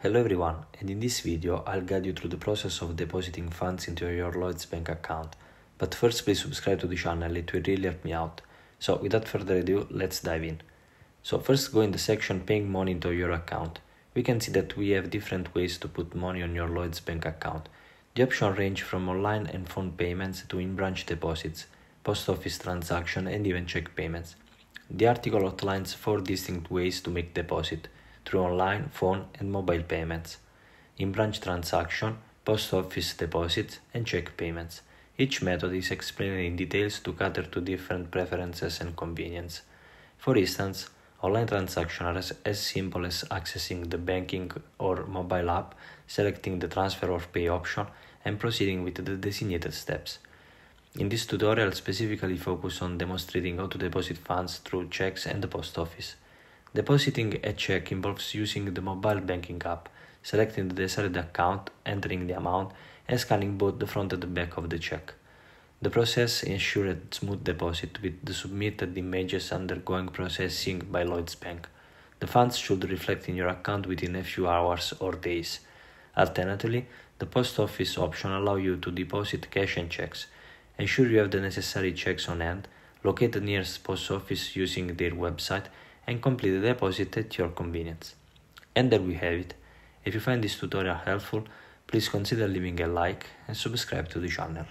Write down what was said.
Hello everyone, and in this video I'll guide you through the process of depositing funds into your Lloyds bank account. But first, please subscribe to the channel, it will really help me out. So without further ado, let's dive in. So first, go in the section paying money into your account. We can see that we have different ways to put money on your Lloyds bank account. The options range from online and phone payments to in-branch deposits, post office transactions, and even check payments. The article outlines 4 distinct ways to make deposit: through online, phone, and mobile payments, in-branch transaction, post office deposits, and check payments. Each method is explained in details to cater to different preferences and convenience. For instance, online transactions are as simple as accessing the banking or mobile app, selecting the transfer or pay option, and proceeding with the designated steps. In this tutorial, I'll specifically focus on demonstrating how to deposit funds through checks and the post office. Depositing a check involves using the mobile banking app, selecting the desired account, entering the amount, and scanning both the front and the back of the check. The process ensures a smooth deposit, with the submitted images undergoing processing by Lloyds Bank. The funds should reflect in your account within a few hours or days. Alternatively, the post office option allows you to deposit cash and checks. Ensure you have the necessary checks on hand, locate the nearest post office using their website, and complete the deposit at your convenience. And there we have it. If you find this tutorial helpful, please consider leaving a like and subscribe to the channel.